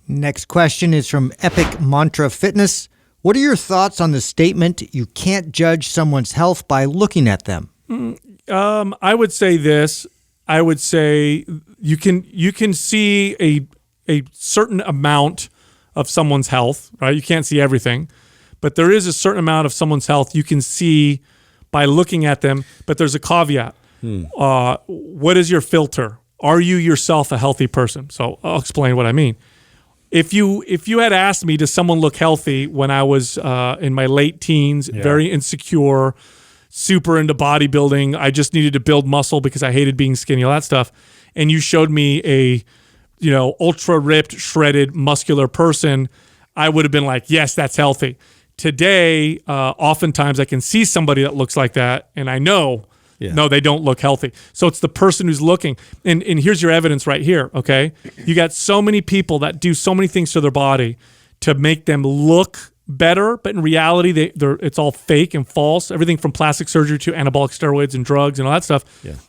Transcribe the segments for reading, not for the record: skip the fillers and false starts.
Next question is from Epic Mantra Fitness. What are your thoughts on the statement, you can't judge someone's health by looking at them? I would say this. I would say you can see a certain amount of someone's health, right? You can't see everything, but there is a certain amount of someone's health you can see by looking at them, but there's a caveat. What is your filter? Are you yourself a healthy person? So I'll explain what I mean. If you had asked me, does someone look healthy when I was in my late teens, very insecure, super into bodybuilding, I just needed to build muscle because I hated being skinny, all that stuff, and you showed me a ultra ripped, shredded, muscular person, I would have been like, yes, that's healthy. Today, oftentimes I can see somebody that looks like that, and I know, no, they don't look healthy. So it's the person who's looking. And here's your evidence right here, okay? You got so many people that do so many things to their body to make them look better, but in reality, it's all fake and false. Everything from plastic surgery to anabolic steroids and drugs and all that stuff.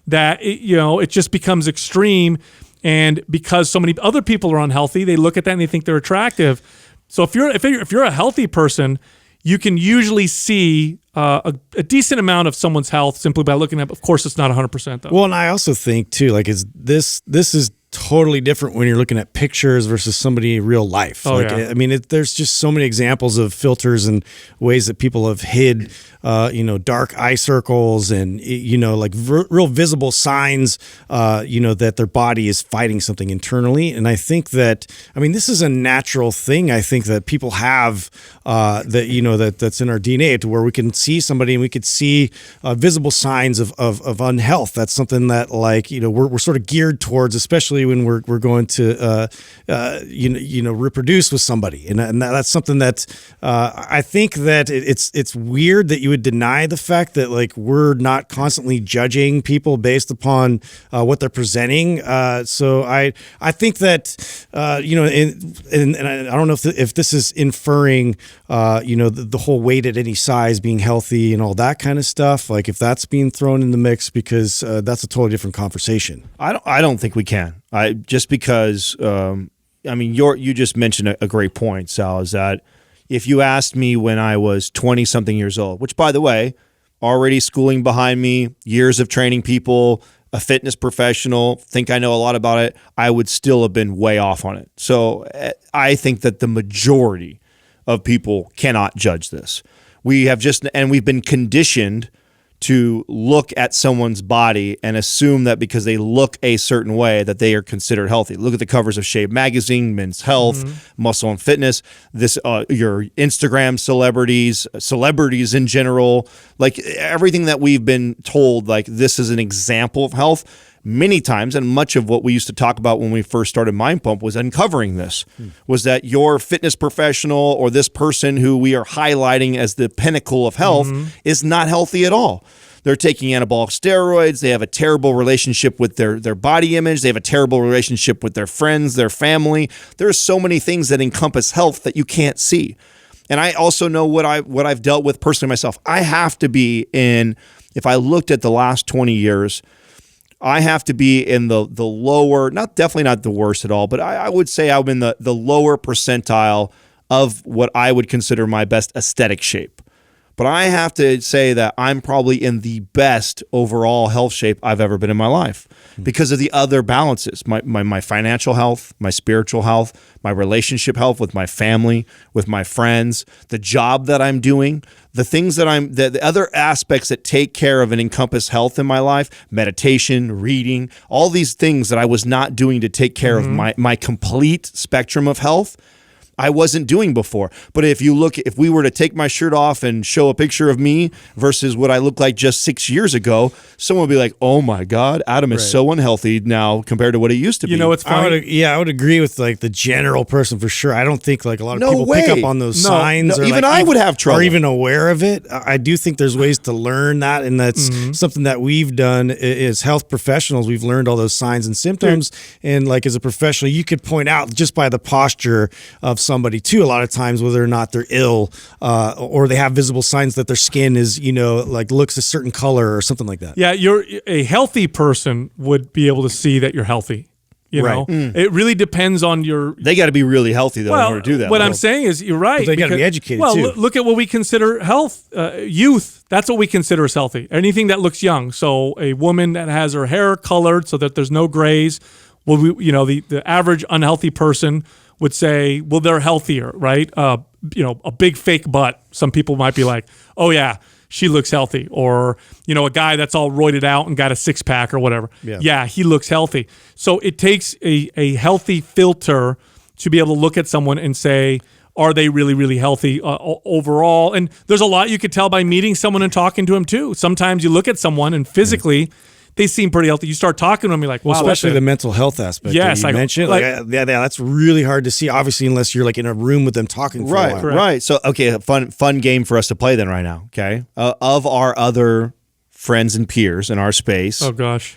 That it just becomes extreme. And because so many other people are unhealthy, they look at that and they think they're attractive. So if you're a healthy person, you can usually see a decent amount of someone's health simply by looking at. Of course, it's not 100% though. Well, and I also think too, like, this is totally different when you're looking at pictures versus somebody in real life. I mean, there's just so many examples of filters and ways that people have hid, dark eye circles and, like real visible signs, that their body is fighting something internally. And I think that, this is a natural thing. I think that people have that's in our DNA, to where we can see somebody and we could see visible signs of unhealth. That's something that, like, we're sort of geared towards, especially when we're going to reproduce with somebody, and that's something that I think that it's weird that you would deny the fact that, like, we're not constantly judging people based upon what they're presenting. So I think that and I don't know if this is inferring the whole weight at any size being healthy and all that kind of stuff. Like, if that's being thrown in the mix, because that's a totally different conversation. I don't think we can. Just because you just mentioned a great point, Sal, is that if you asked me when I was 20-something years old, which, by the way, already schooling behind me, years of training people, a fitness professional, think I know a lot about it, I would still have been way off on it. So I think that the majority of people cannot judge this. We've been conditioned to look at someone's body and assume that because they look a certain way that they are considered healthy. Look at the covers of Shape Magazine, Men's Health, Muscle and Fitness, your Instagram celebrities in general, like everything that we've been told, like this is an example of health. Many times, and much of what we used to talk about when we first started Mind Pump was uncovering this, was that your fitness professional or this person who we are highlighting as the pinnacle of health is not healthy at all. They're taking anabolic steroids. They have a terrible relationship with their body image. They have a terrible relationship with their friends, their family. There are so many things that encompass health that you can't see. And I also know what I've dealt with personally myself. I have to be if I looked at the last 20 years, I have to be in the lower, definitely not the worst at all, but I would say I'm in the lower percentile of what I would consider my best aesthetic shape. But I have to say that I'm probably in the best overall health shape I've ever been in my life because of the other balances, my financial health, my spiritual health, my relationship health with my family, with my friends, the job that I'm doing, the things that the other aspects that take care of and encompass health in my life, meditation, reading, all these things that I was not doing to take care of my complete spectrum of health. I wasn't doing before. But if we were to take my shirt off and show a picture of me versus what I looked like just 6 years ago, someone would be like, oh my God, Adam is so unhealthy now compared to what he used to be. It's funny. I would agree with like the general person for sure. I don't think like a lot of people pick up on those signs. No, even I would have trouble. Or even aware of it. I do think there's ways to learn that, and that's something that we've done as health professionals. We've learned all those signs and symptoms, and like as a professional, you could point out just by the posture of somebody too, a lot of times, whether or not they're ill or they have visible signs that their skin is, like looks a certain color or something like that. Yeah, a healthy person would be able to see that you're healthy. You know, it really depends on your. They got to be really healthy though in order to do that. What I'm saying is, you're right. But they got to be educated well, too. Look at what we consider health, youth. That's what we consider as healthy. Anything that looks young. So a woman that has her hair colored so that there's no grays. Well, the average unhealthy person would say, well, they're healthier, right? A big fake butt. Some people might be like, oh yeah, she looks healthy. Or, a guy that's all roided out and got a six pack or whatever. Yeah, he looks healthy. So it takes a healthy filter to be able to look at someone and say, are they really, really healthy overall? And there's a lot you could tell by meeting someone and talking to them too. Sometimes you look at someone and physically they seem pretty healthy. You start talking to them, you're like, wow. Especially the mental health aspect yes, that you mentioned. That's really hard to see, obviously, unless you're like in a room with them talking for a while. Right. So, okay, a fun game for us to play then right now, okay? Of our other friends and peers in our space. Oh, gosh.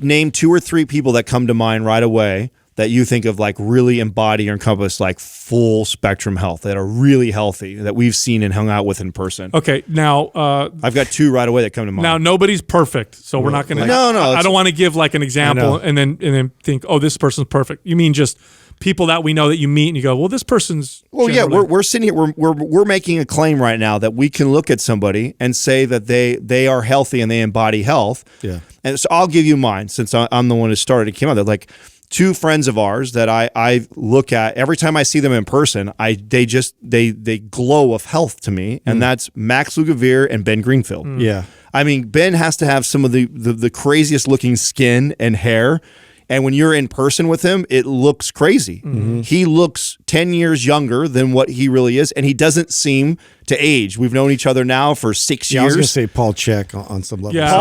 Name 2 or 3 people that come to mind right away that you think of like really embody or encompass like full spectrum health, that are really healthy, that we've seen and hung out with in person. Okay, now I've got 2 right away that come to mind. Now nobody's perfect, so we're not going to. No, I don't want to give like an example and then think, oh, this person's perfect. You mean just people that we know that you meet and you go, well, this person's. Well, yeah, we're sitting here, we're making a claim right now that we can look at somebody and say that they are healthy and they embody health. Yeah, and so I'll give you mine since I'm the one who started. It came out that like 2 friends of ours that I look at every time I see them in person. They glow of health to me, and that's Max Lugavere and Ben Greenfield. Yeah, I mean, Ben has to have some of the craziest looking skin and hair. And when you're in person with him, it looks crazy. He looks 10 years younger than what he really is, and he doesn't seem to age. We've known each other now for 6 years. I was going to say Paul Check on some level. Yeah.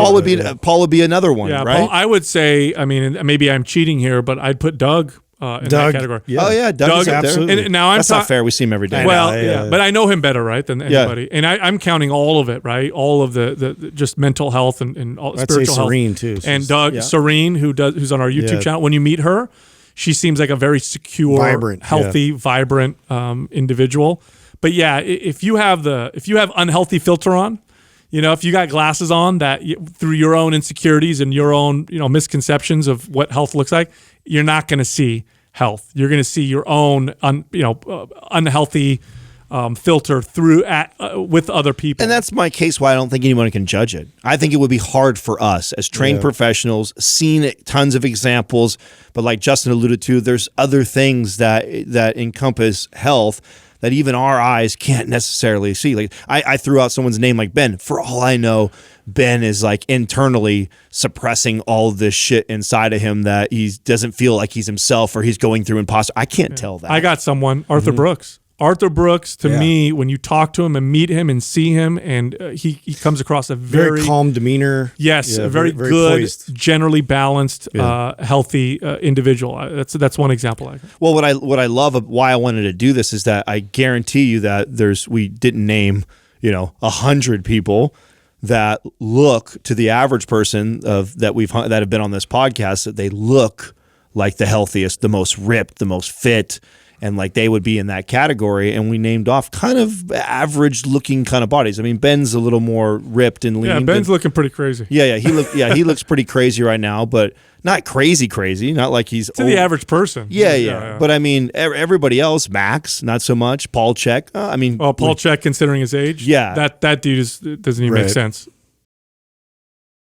Paul would be another one, right? Paul, I would say, I mean, maybe I'm cheating here, but I'd put Doug in that category. Yeah. Oh, yeah, Doug is absolutely. And now That's not fair. We see him every day. Well, but I know him better, right, than anybody. And I'm counting all of it, right? All of the just mental health and all spiritual health. Serene too. So and Doug, Serene, who's on our YouTube channel. When you meet her, she seems like a very secure, vibrant, healthy, vibrant individual. But yeah, if you have unhealthy filter on, if you got glasses on that through your own insecurities and your own misconceptions of what health looks like, you're not going to see health. You're going to see your own unhealthy filter through with other people. And that's my case why I don't think anyone can judge it. I think it would be hard for us as trained professionals, seen tons of examples, but like Justin alluded to, there's other things that encompass health that even our eyes can't necessarily see. Like I threw out someone's name like Ben. For all I know, Ben is like internally suppressing all this shit inside of him that he doesn't feel like he's himself or he's going through imposter. I can't tell that. I got someone, Arthur Brooks. Arthur Brooks, to me, when you talk to him and meet him and see him, and he comes across a very calm demeanor. Yes, a very good, poised, generally balanced, healthy individual. That's one example. Well, what I love why I wanted to do this is that I guarantee you that we didn't name 100 people that look to the average person that have been on this podcast, that they look like the healthiest, the most ripped, the most fit. And like they would be in that category, and we named off kind of average-looking kind of bodies. I mean, Ben's a little more ripped and lean. Yeah, Ben's looking pretty crazy. Yeah, he looks pretty crazy right now, but not crazy, not like he's to the average person. Yeah. But I mean, everybody else, Max, not so much. Paul Check. Paul Check, considering his age. Yeah, that dude doesn't even make sense.